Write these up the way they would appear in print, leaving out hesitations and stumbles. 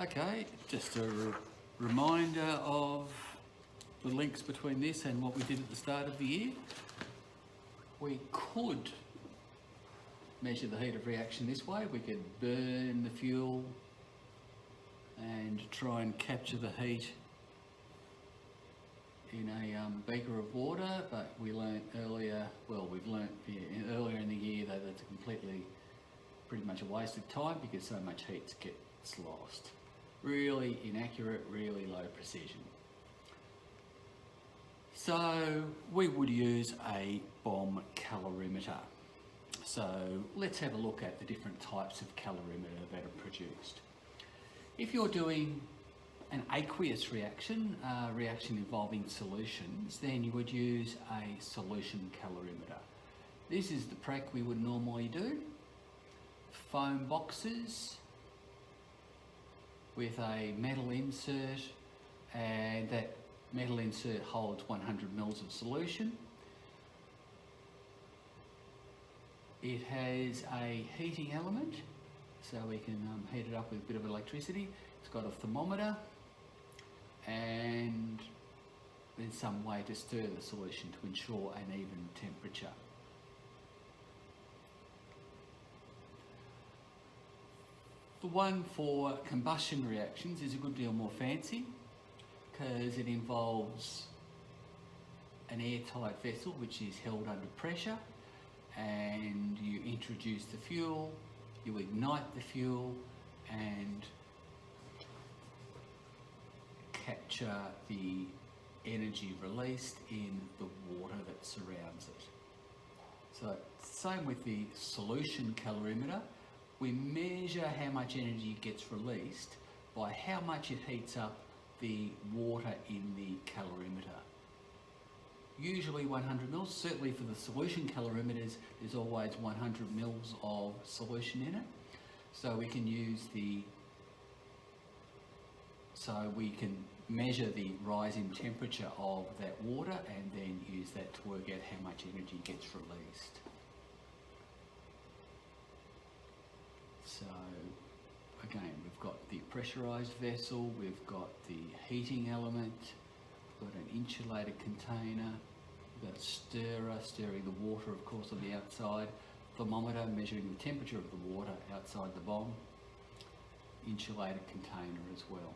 Okay, just a reminder of the links between this and what we did at the start of the year. We could measure the heat of reaction this way. We could burn the fuel and try and capture the heat in a beaker of water, but we learnt earlier, earlier in the year that it's pretty much a waste of time because so much heat gets lost. Really inaccurate, really low precision. So we would use a bomb calorimeter. So let's have a look at the different types of calorimeter that are produced. If you're doing an aqueous reaction, reaction involving solutions, then you would use a solution calorimeter. This is the prep we would normally do. Foam boxes with a metal insert, and that metal insert holds 100 mils of solution. It has a heating element, so we can heat it up with a bit of electricity. It's got a thermometer, and there's some way to stir the solution to ensure an even temperature. The one for combustion reactions is a good deal more fancy because it involves an airtight vessel which is held under pressure, and you introduce the fuel, you ignite the fuel and capture the energy released in the water that surrounds it. So same with the solution calorimeter. We measure how much energy gets released by how much it heats up the water in the calorimeter. Usually 100 mils, certainly for the solution calorimeters, there's always 100 mils of solution in it. So we can measure the rise in temperature of that water and then use that to work out how much energy gets released. So again, we've got the pressurized vessel, we've got the heating element, we've got an insulated container, we've got a stirrer, stirring the water of course on the outside, thermometer measuring the temperature of the water outside the bomb, insulated container as well.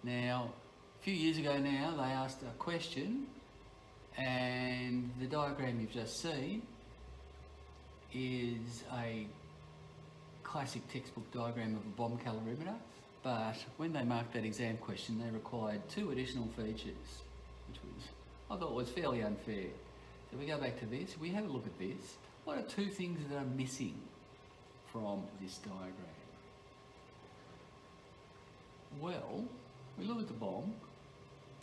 Now, a few years ago now, they asked a question, and the diagram you've just seen is a classic textbook diagram of a bomb calorimeter, but when they marked that exam question, they required 2 additional features, which I thought was fairly unfair. So we go back to this, we have a look at this. What are 2 things that are missing from this diagram? Well, we look at the bomb.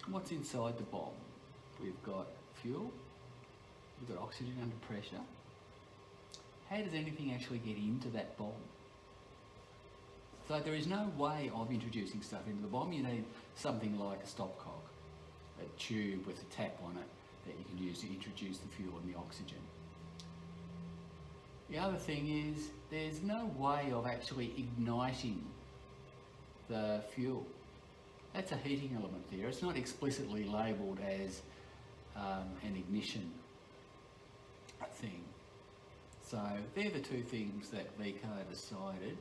What's inside the bomb? We've got fuel, we've got oxygen under pressure. How does anything actually get into that bomb? So there is no way of introducing stuff into the bomb. You need something like a stopcock, a tube with a tap on it that you can use to introduce the fuel and the oxygen. The other thing is there's no way of actually igniting the fuel. That's a heating element there. It's not explicitly labelled as an ignition thing. So they're the 2 things that VCAR decided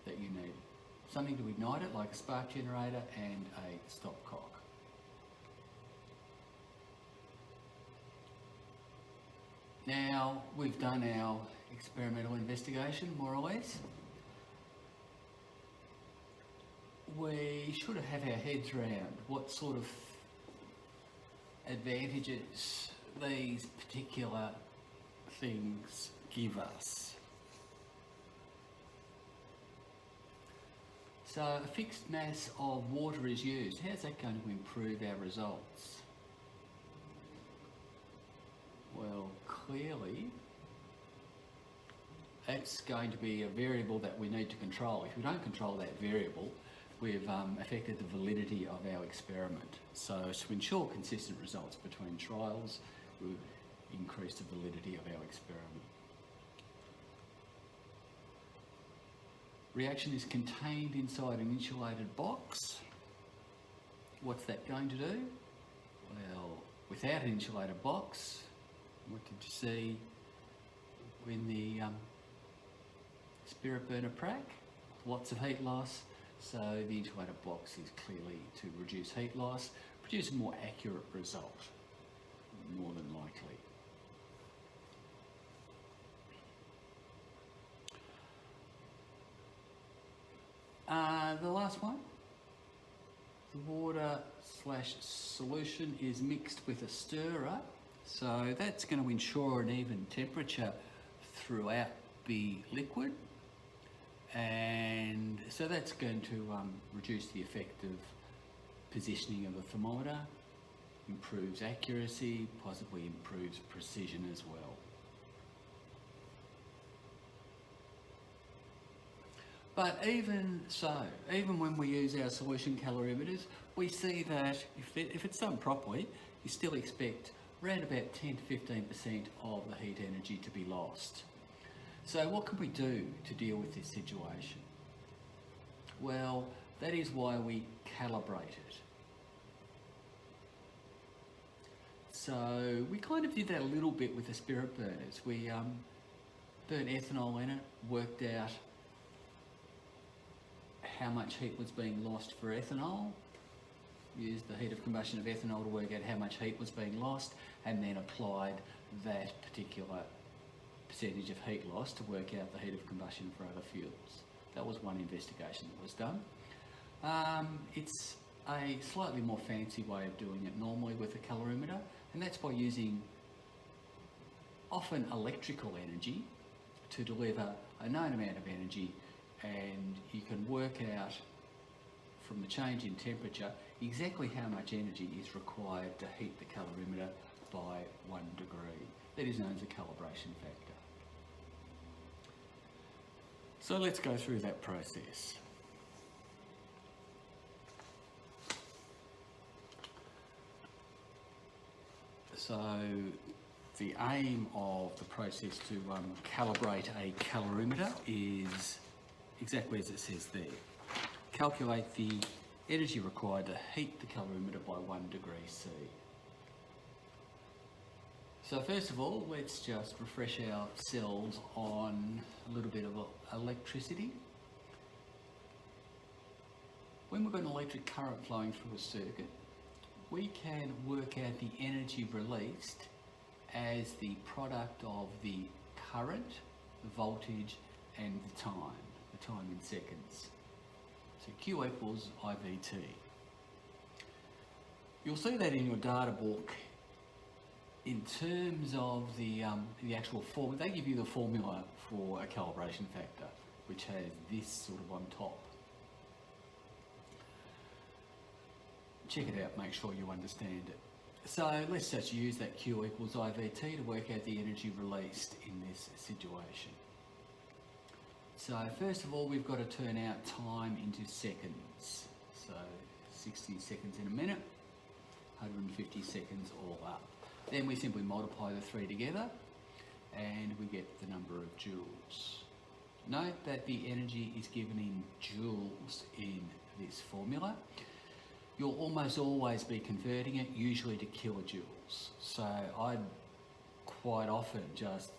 that you need. Something to ignite it, like a spark generator and a stopcock. Now, we've done our experimental investigation, more or less. We should have our heads around what sort of advantages these particular things give us. So a fixed mass of water is used. How's that going to improve our results? Well, clearly that's going to be a variable that we need to control. If we don't control that variable, we've affected the validity of our experiment. So to ensure consistent results between trials, we've increased the validity of our experiment. Reaction is contained inside an insulated box. What's that going to do? Well, without an insulated box, what did you see in the spirit burner prac? Lots of heat loss. So the insulated box is clearly to reduce heat loss, produce a more accurate result, more than likely. The last one, the water/solution is mixed with a stirrer, so that's going to ensure an even temperature throughout the liquid, and so that's going to reduce the effect of positioning of the thermometer, improves accuracy, possibly improves precision as well. But even so, even when we use our solution calorimeters, we see that if it's done properly, you still expect around about 10 to 15% of the heat energy to be lost. So what can we do to deal with this situation? Well, that is why we calibrate it. So we kind of did that a little bit with the spirit burners. We burnt ethanol in it, worked out how much heat was being lost for ethanol, used the heat of combustion of ethanol to work out how much heat was being lost, and then applied that particular percentage of heat loss to work out the heat of combustion for other fuels. That was one investigation that was done. It's a slightly more fancy way of doing it normally with a calorimeter, and that's by using often electrical energy to deliver a known amount of energy, and you can work out from the change in temperature exactly how much energy is required to heat the calorimeter by 1 degree. That is known as a calibration factor. So let's go through that process. So the aim of the process to calibrate a calorimeter is exactly as it says there. Calculate the energy required to heat the calorimeter by 1 degree C. So first of all, let's just refresh ourselves on a little bit of electricity. When we've got an electric current flowing through a circuit, we can work out the energy released as the product of the current, the voltage, and the time in seconds. So Q equals IVT. You'll see that in your data book in terms of the actual formula. They give you the formula for a calibration factor, which has this sort of on top. Check it out, make sure you understand it. So let's just use that Q equals IVT to work out the energy released in this situation. So first of all, we've got to turn out time into seconds. So 60 seconds in a minute, 150 seconds all up. Then we simply multiply the three together and we get the number of joules. Note that the energy is given in joules in this formula. You'll almost always be converting it usually to kilojoules. So I'd quite often just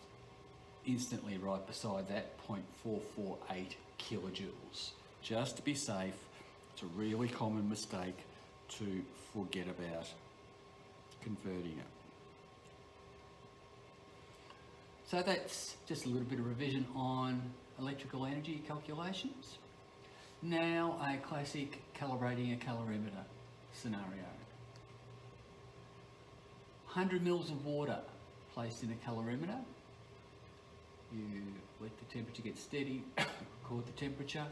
instantly right beside that 0.448 kilojoules. Just to be safe, it's a really common mistake to forget about converting it. So that's just a little bit of revision on electrical energy calculations. Now a classic calibrating a calorimeter scenario. 100 mils of water placed in a calorimeter. You let the temperature get steady, record the temperature,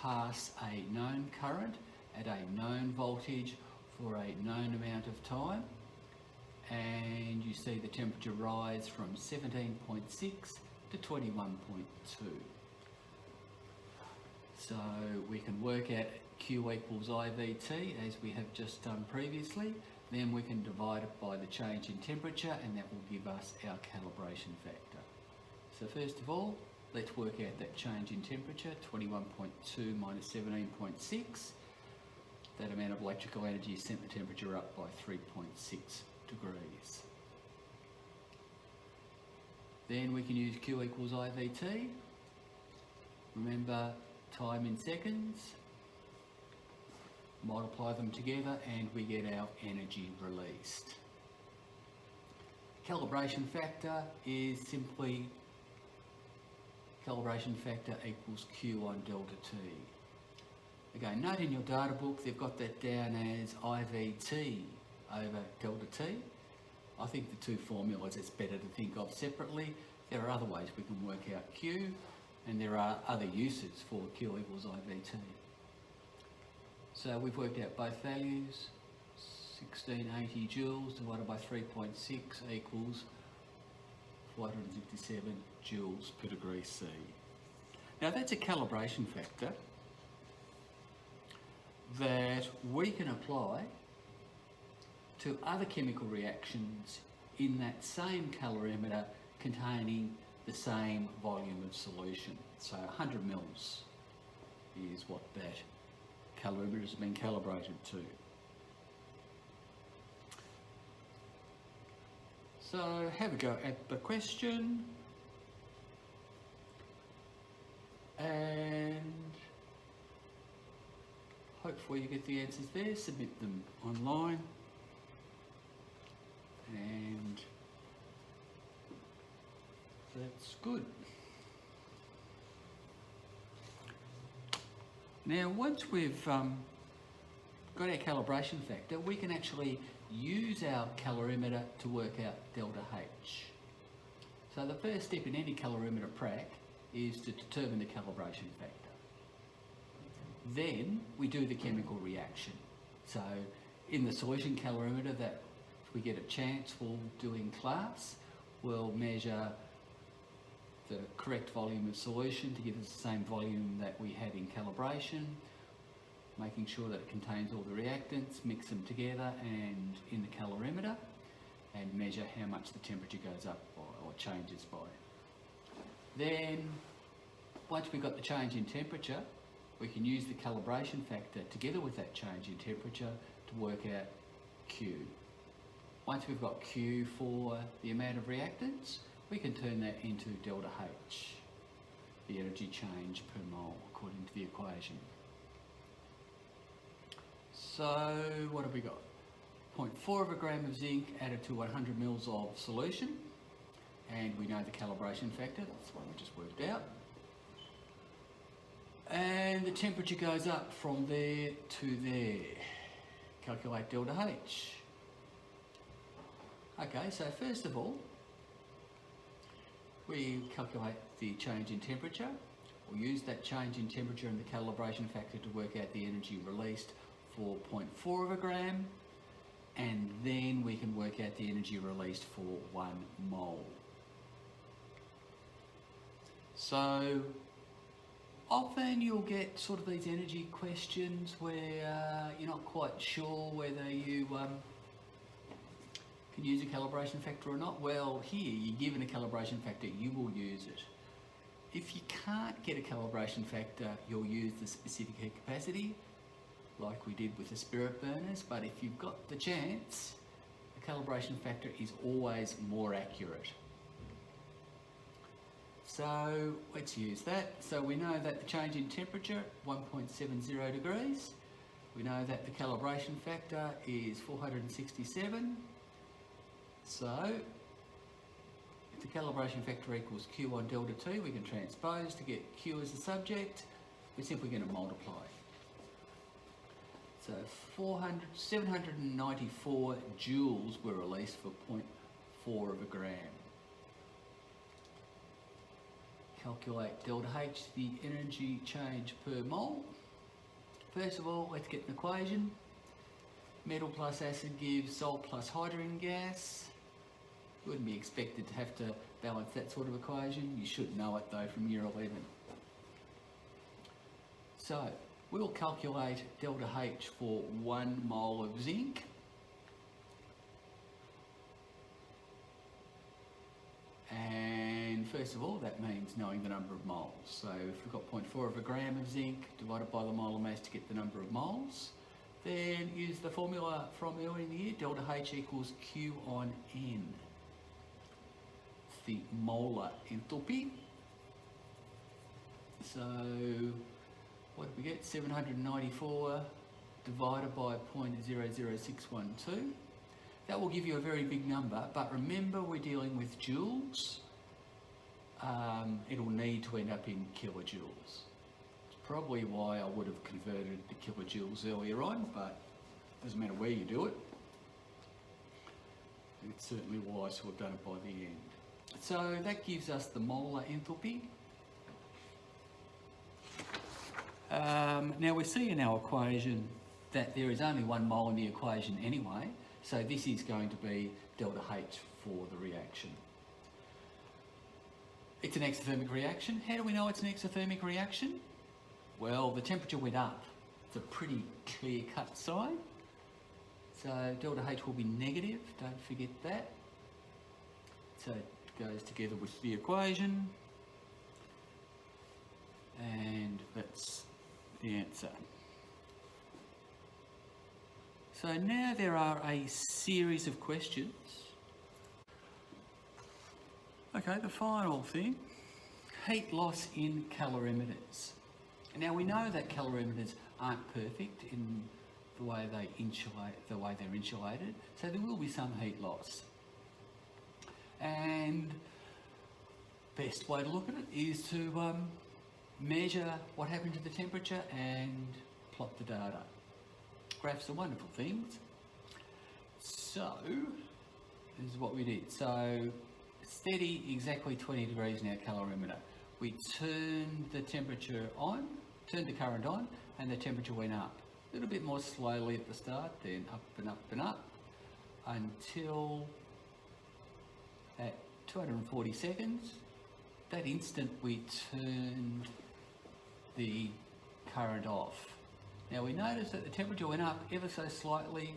pass a known current at a known voltage for a known amount of time, and you see the temperature rise from 17.6 to 21.2. So we can work out Q equals IVT as we have just done previously. Then we can divide it by the change in temperature, and that will give us our calibration factor. So first of all, let's work out that change in temperature, 21.2 minus 17.6. That amount of electrical energy has sent the temperature up by 3.6 degrees. Then we can use Q equals IVT. Remember, time in seconds. Multiply them together and we get our energy released. Calibration factor is simply calibration factor equals Q on delta T. Again, note in your data book they've got that down as IVT over delta T. I think the two formulas it's better to think of separately. There are other ways we can work out Q, and there are other uses for Q equals IVT. So we've worked out both values. 1680 joules divided by 3.6 equals 467 joules per degree C. Now that's a calibration factor that we can apply to other chemical reactions in that same calorimeter containing the same volume of solution. So 100 mils is what that calorimeter has been calibrated to. So have a go at the question, and hopefully you get the answers there. Submit them online, and that's good. Now once we've got our calibration factor, we can actually use our calorimeter to work out delta H. So the first step in any calorimeter prac is to determine the calibration factor. Then we do the chemical reaction. So in the solution calorimeter that if we get a chance we'll do in class, we'll measure the correct volume of solution to give us the same volume that we had in calibration, making sure that it contains all the reactants, mix them together and in the calorimeter, and measure how much the temperature goes up by or changes by. Then, once we've got the change in temperature, we can use the calibration factor together with that change in temperature to work out Q. Once we've got Q for the amount of reactants, we can turn that into delta H, the energy change per mole, according to the equation. So what have we got? 0.4 of a gram of zinc added to 100 mils of solution, and we know the calibration factor, that's the one we just worked out. And the temperature goes up from there to there. Calculate delta H. Okay, so first of all, we calculate the change in temperature. We'll use that change in temperature and the calibration factor to work out the energy released for 0.4 of a gram, and then we can work out the energy released for 1 mole. So often you'll get sort of these energy questions where you're not quite sure whether you can use a calibration factor or not. Well, here you're given a calibration factor, you will use it. If you can't get a calibration factor, you'll use the specific heat capacity, like we did with the spirit burners, but if you've got the chance, the calibration factor is always more accurate. So let's use that. So we know that the change in temperature, 1.70 degrees. We know that the calibration factor is 467. So if the calibration factor equals Q on delta T, we can transpose to get Q as the subject. We're simply going to multiply. So 794 joules were released for 0.4 of a gram. Calculate delta H, the energy change per mole. First of all, let's get an equation. Metal plus acid gives salt plus hydrogen gas. You wouldn't be expected to have to balance that sort of equation. You should know it though from year 11. So we'll calculate delta H for 1 mole of zinc. And first of all, that means knowing the number of moles. So if we've got 0.4 of a gram of zinc divided by the molar mass to get the number of moles, then use the formula from earlier in the year, delta H equals Q on N. It's the molar enthalpy. So what did we get? 794 divided by 0.00612. That will give you a very big number, but remember we're dealing with joules. It'll need to end up in kilojoules. It's probably why I would have converted the kilojoules earlier on, but it doesn't matter where you do it. It's certainly wise to have done it by the end. So that gives us the molar enthalpy. Now we see in our equation that there is only one mole in the equation anyway, so this is going to be delta H for the reaction. It's an exothermic reaction. How do we know it's an exothermic reaction? Well, the temperature went up. It's a pretty clear-cut sign. So delta H will be negative, don't forget that. So it goes together with the equation. And that's the answer. So now there are a series of questions. Okay, the final thing, heat loss in calorimeters. Now we know that calorimeters aren't perfect in the way they're insulated, so there will be some heat loss. And best way to look at it is to measure what happened to the temperature and plot the data. Graphs are wonderful things. So this is what we did. So steady, exactly 20 degrees in our calorimeter. We turned the temperature on, turned the current on, and the temperature went up. A little bit more slowly at the start, then up and up and up, until at 240 seconds, that instant we turned the current off. Now we notice that the temperature went up ever so slightly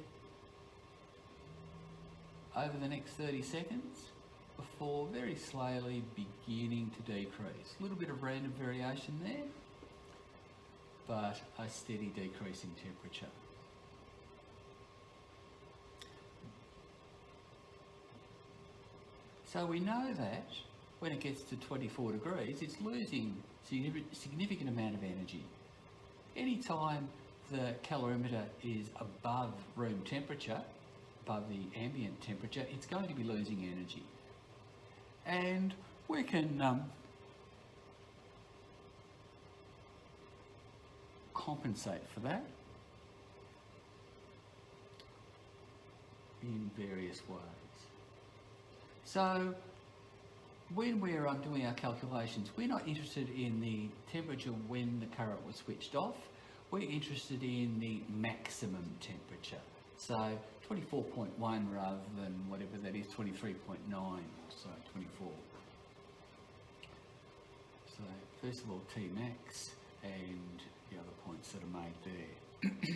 over the next 30 seconds before very slowly beginning to decrease. A little bit of random variation there, but a steady decrease in temperature. So we know that when it gets to 24 degrees, it's losing a significant amount of energy. Anytime the calorimeter is above room temperature, above the ambient temperature, it's going to be losing energy. And we can compensate for that in various ways. So when we're doing our calculations, we're not interested in the temperature when the current was switched off. We're interested in the maximum temperature. So 24.1 rather than whatever that is, 23.9, so 24. So first of all, T max and the other points that are made there.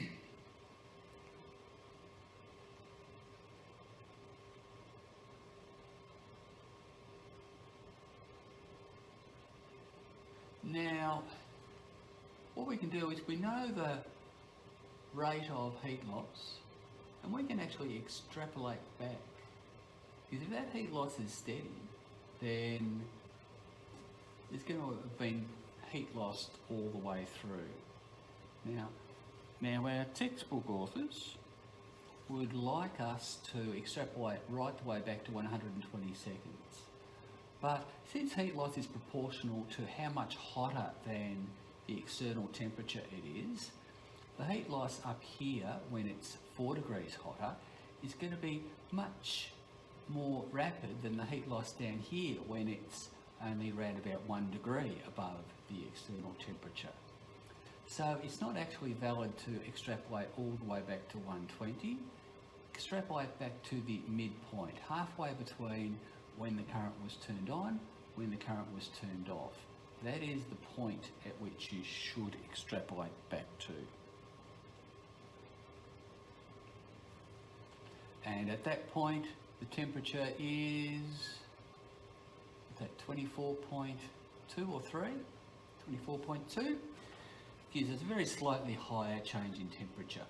Now, what we can do is we know the rate of heat loss, and we can actually extrapolate back. Because if that heat loss is steady, then there's going to have been heat lost all the way through. Now our textbook authors would like us to extrapolate right the way back to 120 seconds. But since heat loss is proportional to how much hotter than the external temperature it is, the heat loss up here when it's 4 degrees hotter is going to be much more rapid than the heat loss down here when it's only around about 1 degree above the external temperature. So it's not actually valid to extrapolate all the way back to 120. Extrapolate back to the midpoint, halfway between when the current was turned on, when the current was turned off. That is the point at which you should extrapolate back to. And at that point, the temperature is, that 24.2 or 3? 24.2 gives us a very slightly higher change in temperature.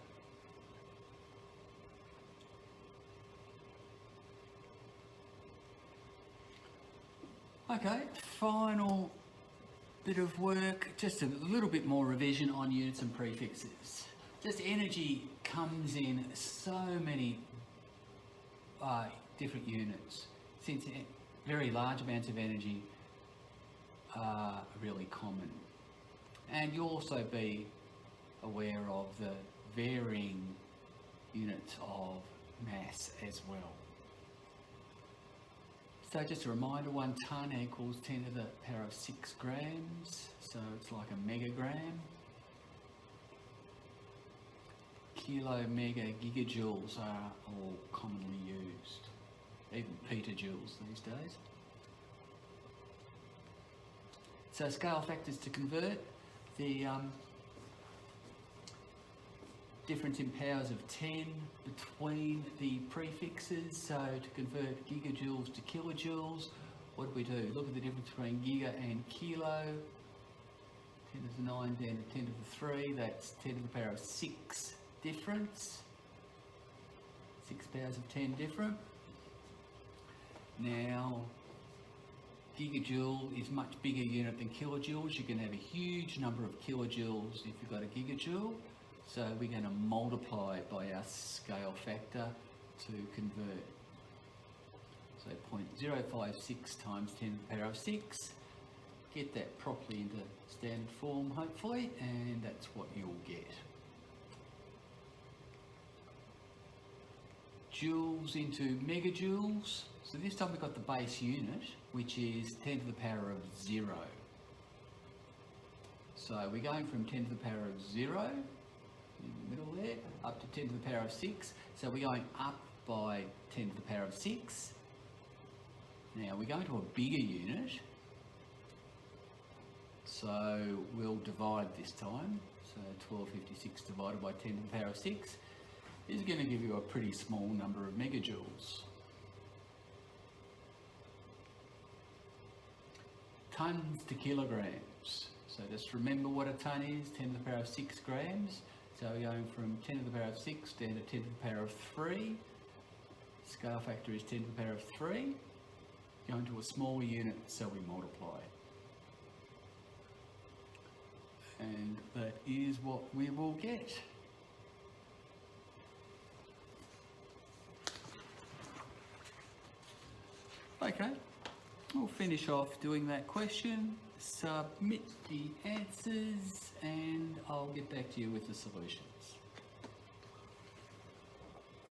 Okay, final bit of work, just a little bit more revision on units and prefixes. Just energy comes in so many different units, since very large amounts of energy are really common. And you'll also be aware of the varying units of mass as well. So just a reminder, 1 tonne equals 10 to the power of 6 grams, so it's like a megagram. Kilo, mega, gigajoules are all commonly used, even petajoules these days. So scale factors to convert, the difference in powers of 10 between the prefixes. So to convert gigajoules to kilojoules, what do? Look at the difference between giga and kilo. 10 to the 9 down to 10 to the 3, that's 10 to the power of 6 difference. 6 powers of 10 different. Now, gigajoule is much bigger unit than kilojoules. You can have a huge number of kilojoules if you've got a gigajoule. So we're going to multiply by our scale factor to convert. So 0.056 times 10 to the power of 6. Get that properly into standard form, hopefully, and that's what you'll get. Joules into megajoules. So this time we've got the base unit, which is 10 to the power of 0. So we're going from 10 to the power of 0, in the middle there, up to 10 to the power of 6. So we're going up by 10 to the power of 6. Now we're going to a bigger unit. So we'll divide this time. So 1256 divided by 10 to the power of 6 is going to give you a pretty small number of megajoules. Tons to kilograms. So just remember what a tonne is, 10 to the power of 6 grams. So we're going from 10 to the power of 6 down to 10 to the power of 3. Scale factor is 10 to the power of 3. Going to a smaller unit, so we multiply. And that is what we will get. Okay, we'll finish off doing that question, submit the answers, and I'll get back to you with the solutions.